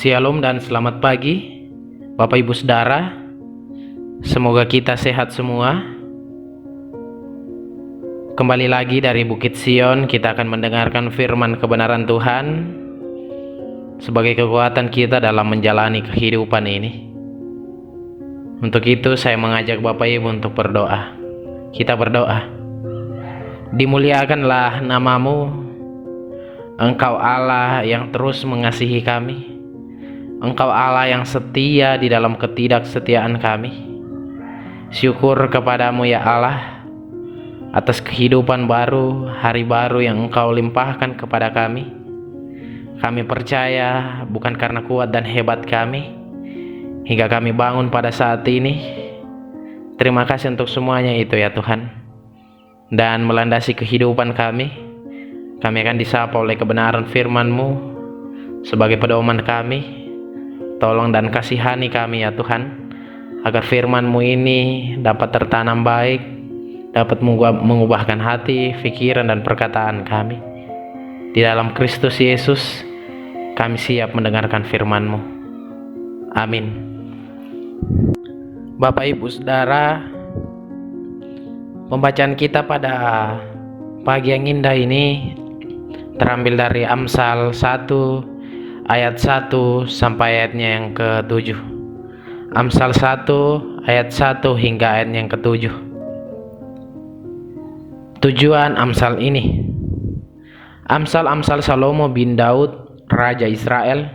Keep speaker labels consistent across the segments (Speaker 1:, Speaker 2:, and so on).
Speaker 1: Shalom dan selamat pagi Bapak Ibu Saudara. Semoga kita sehat semua. Kembali lagi dari Bukit Sion, kita akan mendengarkan firman kebenaran Tuhan sebagai kekuatan kita dalam menjalani kehidupan ini. Untuk itu saya mengajak Bapak Ibu untuk berdoa. Kita berdoa. Dimuliakanlah nama-Mu, Engkau Allah yang terus mengasihi kami. Engkau Allah yang setia di dalam ketidaksetiaan kami. Syukur kepadamu ya Allah atas kehidupan baru, hari baru yang Engkau limpahkan kepada kami. Kami percaya bukan karena kuat dan hebat kami hingga kami bangun pada saat ini. Terima kasih untuk semuanya itu ya Tuhan. Dan melandasi kehidupan kami akan disapa oleh kebenaran firman-Mu sebagai pedoman kami. Tolong dan kasihani kami ya Tuhan, agar firman-Mu ini dapat tertanam baik, dapat mengubahkan hati, pikiran dan perkataan kami. Di dalam Kristus Yesus, kami siap mendengarkan firman-Mu. Amin. Bapak Ibu Saudara, pembacaan kita pada pagi yang indah ini terambil dari Amsal 1 ayat 1 sampai ayatnya yang ke-7. Amsal 1 ayat 1 hingga ayat yang ke-7. Tujuan Amsal ini. Amsal Salomo bin Daud, Raja Israel,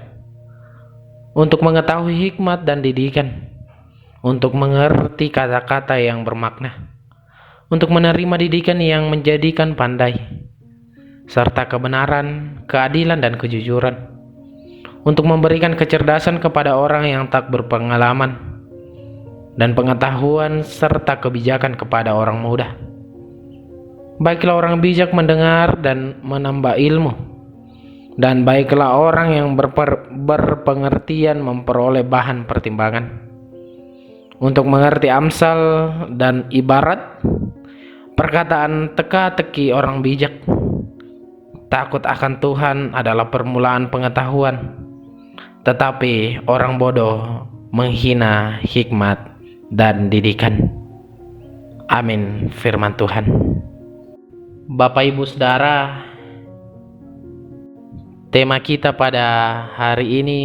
Speaker 1: untuk mengetahui hikmat dan didikan, untuk mengerti kata-kata yang bermakna, untuk menerima didikan yang menjadikan pandai, serta kebenaran, keadilan dan kejujuran, untuk memberikan kecerdasan kepada orang yang tak berpengalaman, dan pengetahuan serta kebijakan kepada orang muda. Baiklah orang bijak mendengar dan menambah ilmu, dan baiklah orang yang berpengertian memperoleh bahan pertimbangan. Untuk mengerti amsal dan ibarat, perkataan teka-teki orang bijak. Takut akan Tuhan adalah permulaan pengetahuan, tetapi orang bodoh menghina hikmat dan didikan. Amin. Firman Tuhan. Bapak Ibu Saudara, tema kita pada hari ini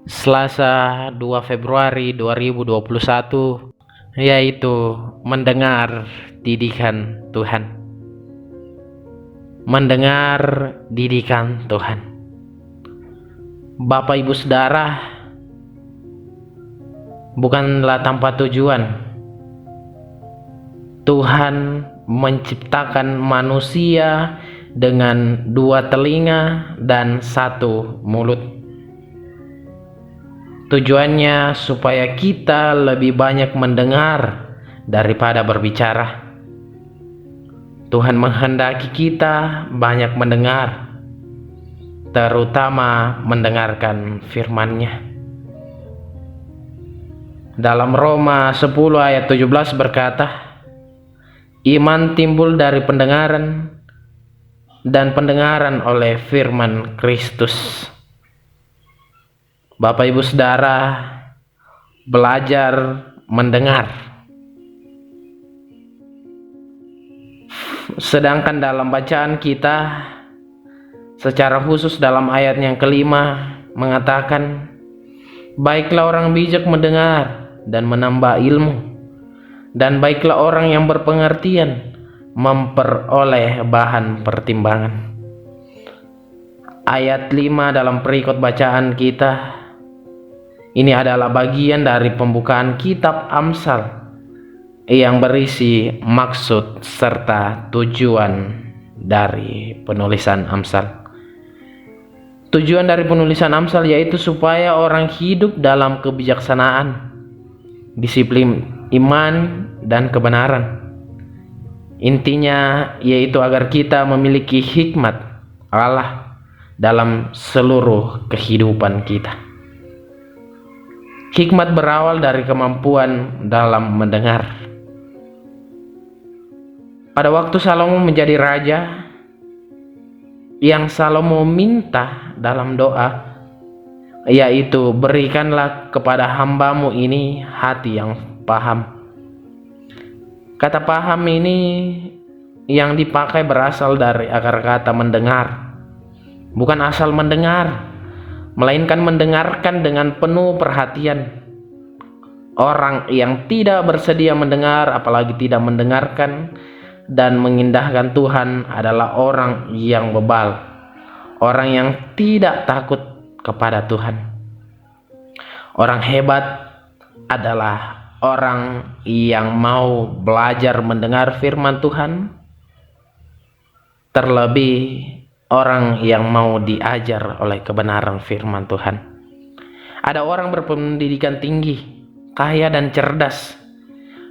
Speaker 1: Selasa 2 Februari 2021 yaitu mendengar didikan Tuhan. Mendengar didikan Tuhan. Bapak Ibu Saudara, bukanlah tanpa tujuan Tuhan menciptakan manusia dengan 2 telinga dan 1 mulut. Tujuannya supaya kita lebih banyak mendengar daripada berbicara. Tuhan menghendaki kita banyak mendengar, terutama mendengarkan firman-Nya. Dalam Roma 10 ayat 17 berkata, iman timbul dari pendengaran, dan pendengaran oleh firman Kristus. Bapak Ibu Saudara, belajar mendengar. Sedangkan dalam bacaan kita, secara khusus dalam ayat yang kelima mengatakan, baiklah orang bijak mendengar dan menambah ilmu, dan baiklah orang yang berpengertian memperoleh bahan pertimbangan. Ayat 5 dalam perikop bacaan kita, ini adalah bagian dari pembukaan kitab Amsal yang berisi maksud serta tujuan dari penulisan Amsal. Tujuan dari penulisan Amsal yaitu supaya orang hidup dalam kebijaksanaan, disiplin iman dan kebenaran. Intinya yaitu agar kita memiliki hikmat Allah dalam seluruh kehidupan kita. Hikmat berawal dari kemampuan dalam mendengar. Pada waktu Salomo menjadi raja, yang Salomo minta dalam doa, yaitu berikanlah kepada hamba-Mu ini hati yang paham. Kata paham ini yang dipakai berasal dari akar kata mendengar. Bukan asal mendengar, melainkan mendengarkan dengan penuh perhatian. Orang yang tidak bersedia mendengar, apalagi tidak mendengarkan dan mengindahkan Tuhan, adalah orang yang bebal, orang yang tidak takut kepada Tuhan. Orang hebat adalah orang yang mau belajar mendengar firman Tuhan, terlebih orang yang mau diajar oleh kebenaran firman Tuhan. Ada orang berpendidikan tinggi, kaya dan cerdas,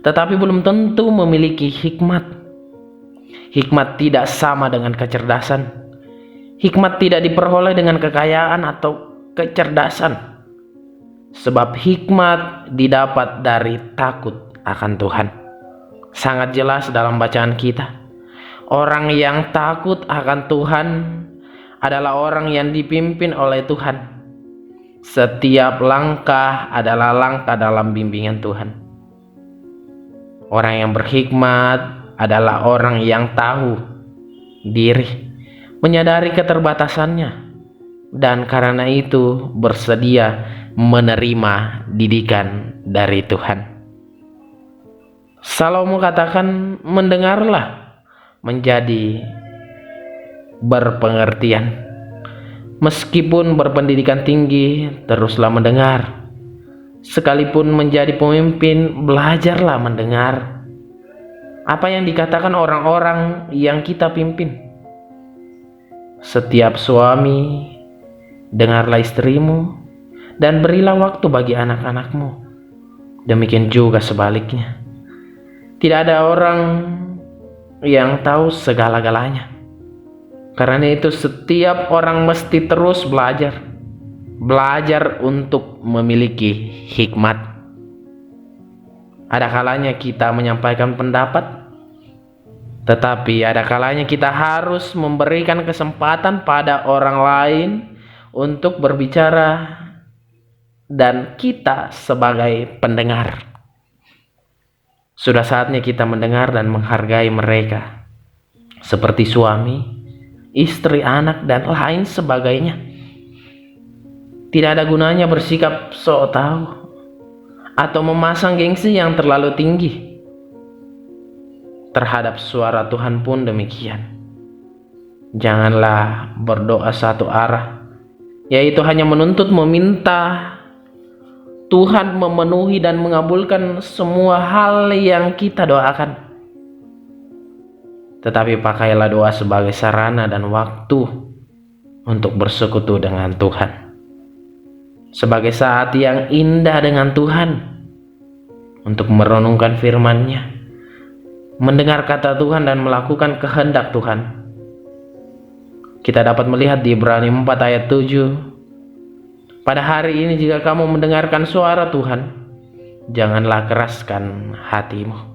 Speaker 1: tetapi belum tentu memiliki hikmat. Hikmat tidak sama dengan kecerdasan. Hikmat tidak diperoleh dengan kekayaan atau kecerdasan, sebab hikmat didapat dari takut akan Tuhan. Sangat jelas dalam bacaan kita, orang yang takut akan Tuhan adalah orang yang dipimpin oleh Tuhan. Setiap langkah adalah langkah dalam bimbingan Tuhan. Orang yang berhikmat adalah orang yang tahu diri, menyadari keterbatasannya, dan karena itu bersedia menerima didikan dari Tuhan. Salomo katakan, mendengarlah menjadi berpengertian. Meskipun berpendidikan tinggi, teruslah mendengar. Sekalipun menjadi pemimpin, belajarlah mendengar apa yang dikatakan orang-orang yang kita pimpin. Setiap suami, dengarlah istrimu, dan berilah waktu bagi anak-anakmu. Demikian juga sebaliknya. Tidak ada orang yang tahu segala-galanya. Karena itu setiap orang mesti terus belajar untuk memiliki hikmat. Ada kalanya kita menyampaikan pendapat, tetapi ada kalanya kita harus memberikan kesempatan pada orang lain untuk berbicara, dan kita sebagai pendengar sudah saatnya kita mendengar dan menghargai mereka seperti suami, istri, anak, dan lain sebagainya. Tidak ada gunanya bersikap sok tahu atau memasang gengsi yang terlalu tinggi. Terhadap suara Tuhan pun demikian. Janganlah berdoa satu arah, yaitu hanya meminta Tuhan memenuhi dan mengabulkan semua hal yang kita doakan. Tetapi pakailah doa sebagai sarana dan waktu untuk bersekutu dengan Tuhan, sebagai saat yang indah dengan Tuhan, untuk merenungkan firman-Nya, mendengar kata Tuhan dan melakukan kehendak Tuhan. Kita dapat melihat di Ibrani 4 ayat 7, pada hari ini jika kamu mendengarkan suara Tuhan, janganlah keraskan hatimu.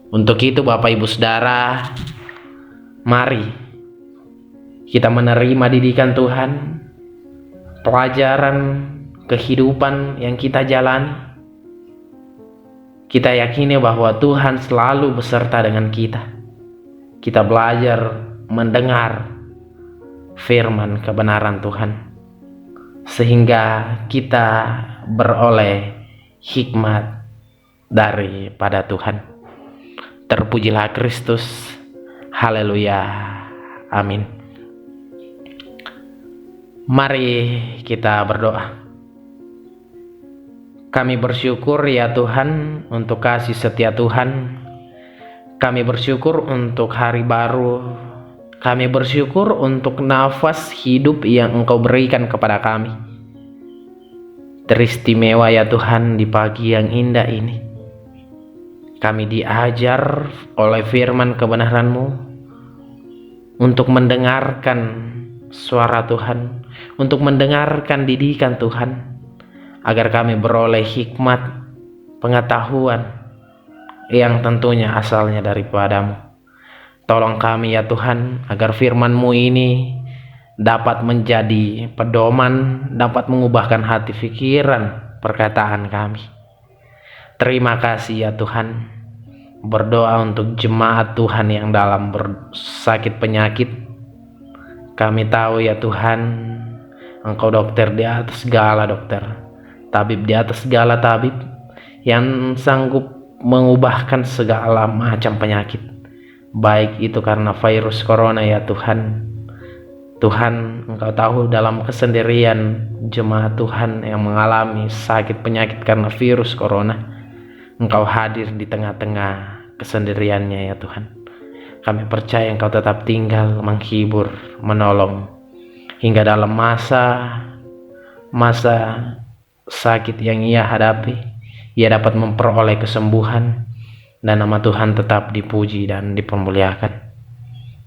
Speaker 1: Untuk itu Bapak Ibu Saudara, mari kita menerima didikan Tuhan, pelajaran kehidupan yang kita jalani. Kita yakini bahwa Tuhan selalu beserta dengan kita. Kita belajar mendengar firman kebenaran Tuhan, sehingga kita beroleh hikmat daripada Tuhan. Terpujilah Kristus. Haleluya. Amin. Mari kita berdoa. Kami bersyukur ya Tuhan untuk kasih setia Tuhan. Kami bersyukur untuk hari baru. Kami bersyukur untuk nafas hidup yang Engkau berikan kepada kami. Teristimewa ya Tuhan di pagi yang indah ini. Kami diajar oleh firman kebenaran-Mu untuk mendengarkan suara Tuhan, untuk mendengarkan didikan Tuhan, agar kami beroleh hikmat, pengetahuan yang tentunya asalnya daripada-Mu. Tolong kami ya Tuhan, agar firman-Mu ini dapat menjadi pedoman, dapat mengubahkan hati pikiran perkataan kami. Terima kasih ya Tuhan. Berdoa untuk jemaat Tuhan yang dalam sakit penyakit. Kami tahu ya Tuhan, Engkau dokter di atas segala dokter, tabib di atas segala tabib, yang sanggup mengubahkan segala macam penyakit, baik itu karena virus corona ya Tuhan. Tuhan, Engkau tahu dalam kesendirian jemaat Tuhan yang mengalami sakit penyakit karena virus corona, Engkau hadir di tengah-tengah kesendiriannya ya Tuhan. Kami percaya Engkau tetap tinggal menghibur, menolong, hingga dalam masa sakit yang ia hadapi, ia dapat memperoleh kesembuhan, dan nama Tuhan tetap dipuji dan dipermuliakan.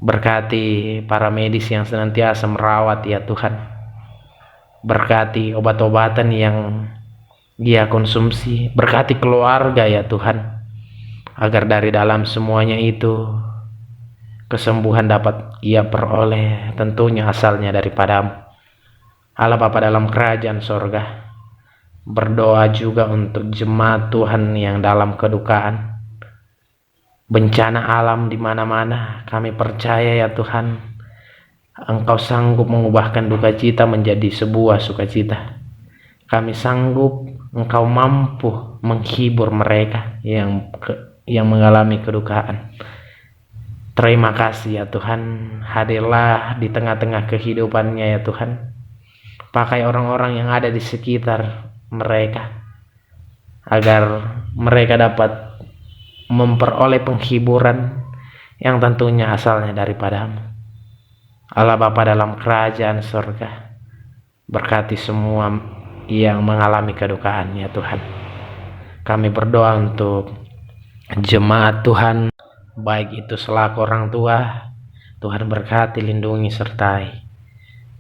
Speaker 1: Berkati para medis yang senantiasa merawat ya Tuhan. Berkati obat-obatan yang dia konsumsi. Berkati keluarga ya Tuhan, agar dari dalam semuanya itu kesembuhan dapat ia peroleh, tentunya asalnya daripada-Mu. Allah Bapa dalam kerajaan sorga, berdoa juga untuk jemaat Tuhan yang dalam kedukaan, bencana alam di mana-mana. Kami percaya ya Tuhan, Engkau sanggup mengubahkan duka cita menjadi sebuah sukacita. Kami sanggup, Engkau mampu menghibur mereka yang mengalami kedukaan. Terima kasih ya Tuhan. Hadirlah di tengah-tengah kehidupannya ya Tuhan. Pakai orang-orang yang ada di sekitar mereka, agar mereka dapat memperoleh penghiburan yang tentunya asalnya daripada-Mu. Allah Bapa dalam kerajaan surga, berkati semua yang mengalami kedukaan ya Tuhan. Kami berdoa untuk jemaat Tuhan, baik itu selaku orang tua, Tuhan berkati, lindungi, sertai.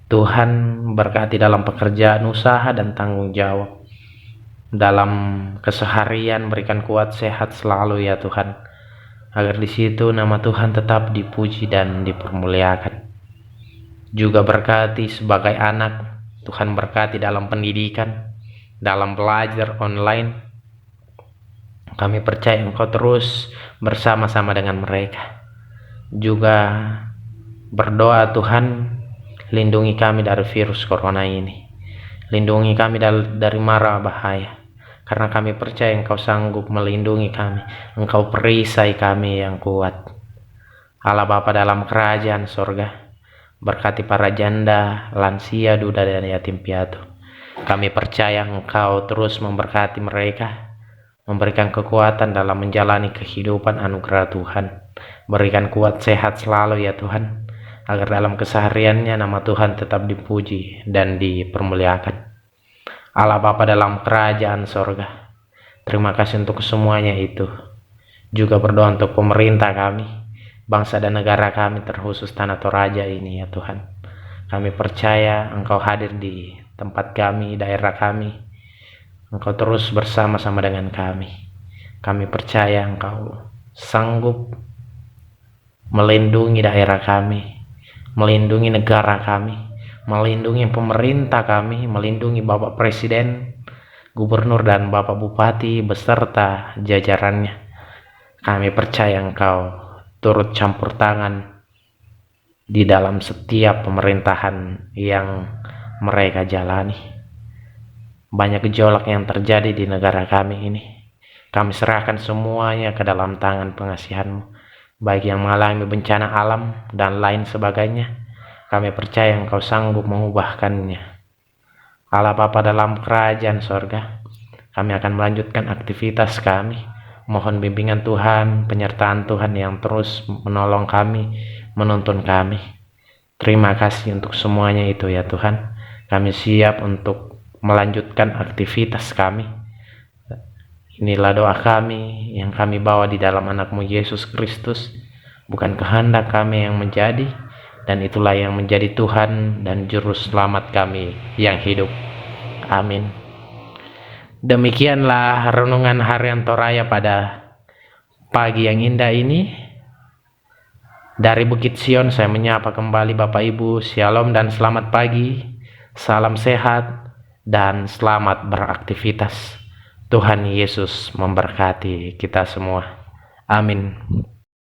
Speaker 1: Tuhan berkati dalam pekerjaan, usaha, dan tanggung jawab. Dalam keseharian berikan kuat sehat selalu ya Tuhan, agar di situ nama Tuhan tetap dipuji dan dipermuliakan. Juga berkati sebagai anak, Tuhan berkati dalam pendidikan, dalam belajar online. Kami percaya Engkau terus bersama-sama dengan mereka. Juga berdoa Tuhan, lindungi kami dari virus corona ini. Lindungi kami dari mara bahaya. Karena kami percaya Engkau sanggup melindungi kami. Engkau perisai kami yang kuat. Allah Bapa dalam kerajaan sorga, berkati para janda, lansia, duda, dan yatim piatu. Kami percaya Engkau terus memberkati mereka, memberikan kekuatan dalam menjalani kehidupan anugerah Tuhan. Berikan kuat sehat selalu ya Tuhan, agar dalam kesehariannya nama Tuhan tetap dipuji dan dipermuliakan. Allah Bapa dalam kerajaan sorga, terima kasih untuk semuanya itu. Juga berdoa untuk pemerintah kami, bangsa dan negara kami, terkhusus Tanah Toraja ini ya Tuhan. Kami percaya Engkau hadir di tempat kami, daerah kami. Engkau terus bersama-sama dengan kami. Kami percaya Engkau sanggup melindungi daerah kami, melindungi negara kami, melindungi pemerintah kami, melindungi Bapak Presiden, Gubernur, dan Bapak Bupati beserta jajarannya. Kami percaya Engkau turut campur tangan di dalam setiap pemerintahan yang mereka jalani. Banyak gejolak yang terjadi di negara kami ini. Kami serahkan semuanya ke dalam tangan pengasihan-Mu, baik yang mengalami bencana alam dan lain sebagainya. Kami percaya Engkau sanggup mengubahkannya. Allah Bapa dalam kerajaan sorga, kami akan melanjutkan aktivitas kami. Mohon bimbingan Tuhan, penyertaan Tuhan yang terus menolong kami, menuntun kami. Terima kasih untuk semuanya itu ya Tuhan. Kami siap untuk melanjutkan aktivitas kami. Inilah doa kami yang kami bawa di dalam anak-Mu Yesus Kristus. Bukan kehendak kami yang menjadi, dan itulah yang menjadi Tuhan dan Juru Selamat kami yang hidup. Amin. Demikianlah renungan harian Toraya pada pagi yang indah ini. Dari Bukit Sion saya menyapa kembali Bapak Ibu. Shalom dan selamat pagi. Salam sehat dan selamat beraktivitas. Tuhan Yesus memberkati kita semua. Amin.